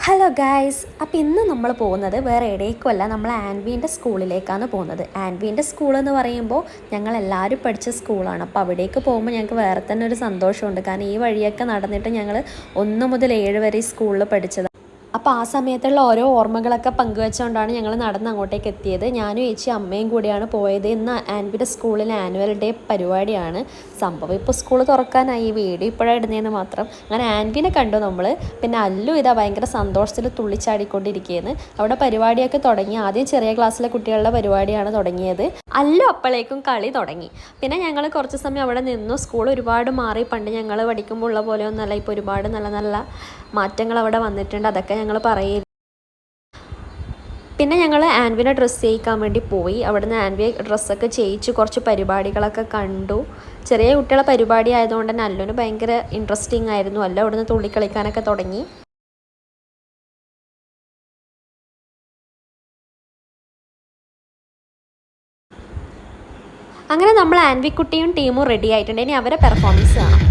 Hello guys, അപ്പോൾ ഇന്ന് നമ്മൾ പോകുന്നത് വേറെ എവിടേക്കുമല്ല, നമ്മൾ ആൻവീൻ്റെ സ്കൂളിലേക്കാണ് പോകുന്നത്. ആൻവീൻ്റെ സ്കൂളെന്ന് പറയുമ്പോൾ ഞങ്ങളെല്ലാവരും പഠിച്ച സ്കൂളാണ്. അപ്പോൾ അവിടേക്ക് പോകുമ്പോൾ ഞങ്ങൾക്ക് വേറെ തന്നെ ഒരു സന്തോഷമുണ്ട്. കാരണം ഈ വഴിയൊക്കെ നടന്നിട്ട് ഞങ്ങൾ 1 മുതൽ 7 വരെ ഈ സ്കൂളിൽ പഠിച്ചത്. അപ്പോൾ ആ സമയത്തുള്ള ഓരോ ഓർമ്മകളൊക്കെ പങ്കുവെച്ചുകൊണ്ടാണ് ഞങ്ങൾ നടന്ന് അങ്ങോട്ടേക്ക് എത്തിയത്. ഞാനും ചേച്ചി അമ്മയും കൂടിയാണ് പോയത്. ഇന്ന് ആൻവിയുടെ സ്കൂളിൽ ആനുവൽ ഡേ പരിപാടിയാണ്. സംഭവം ഇപ്പോൾ സ്കൂൾ തുറക്കാനായി, വീഡിയോ ഇപ്പോഴാണ് ഇടുന്നതെന്ന് മാത്രം. അങ്ങനെ ആൻവിനെ കണ്ടു നമ്മൾ. പിന്നെ അല്ലു ഇതാ ഭയങ്കര സന്തോഷത്തിൽ തുള്ളിച്ചാടിക്കൊണ്ടിരിക്കുകയാണ്. അവിടെ പരിപാടിയൊക്കെ തുടങ്ങി. ആദ്യം ചെറിയ ക്ലാസ്സിലെ കുട്ടികളുടെ പരിപാടിയാണ് തുടങ്ങിയത്. അല്ലു അപ്പോഴേക്കും കളി തുടങ്ങി. പിന്നെ ഞങ്ങൾ കുറച്ച് സമയം അവിടെ നിന്നു. സ്കൂൾ ഒരുപാട് മാറി. പണ്ട് ഞങ്ങൾ പഠിക്കുമ്പോൾ ഉള്ള പോലെയൊന്നുമല്ല, ഇപ്പോൾ ഒരുപാട് നല്ല നല്ല മാറ്റങ്ങൾ അവിടെ വന്നിട്ടുണ്ട്. അതൊക്കെ ഞങ്ങൾ പറയും. പിന്നെ ഞങ്ങൾ ആൻവിനെ ഡ്രസ്സ് ചെയ്യിക്കാൻ വേണ്ടി പോയി. അവിടുന്ന് ആൻവി ഡ്രസ്സൊക്കെ ചെയ്യിച്ച് കുറച്ച് പരിപാടികളൊക്കെ കണ്ടു. ചെറിയ കുട്ടികളെ പരിപാടി ആയതുകൊണ്ട് തന്നെ അല്ലുവിന് ഭയങ്കര ഇൻട്രസ്റ്റിംഗ് ആയിരുന്നു. അല്ല അവിടുന്ന് തുള്ളിക്കളിക്കാനൊക്കെ തുടങ്ങി. അങ്ങനെ നമ്മൾ ആൻവിക്കുട്ടിയും ടീമും റെഡി ആയിട്ടുണ്ട്. ഇനി അവരെ പെർഫോമൻസ് കാണാം.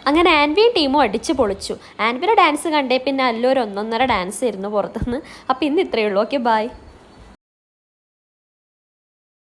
അങ്ങനെ ആൻവിയും ടീമും അടിച്ച് പൊളിച്ചു. ആൻവിയുടെ ഡാൻസ് കണ്ടേ പിന്നെ അല്ലൊരു 1.5 ഡാൻസ് ആയിരുന്നു പുറത്തുനിന്ന്. അപ്പോൾ ഇന്ന് ഇത്രയേ ഉള്ളൂ. Okay, by.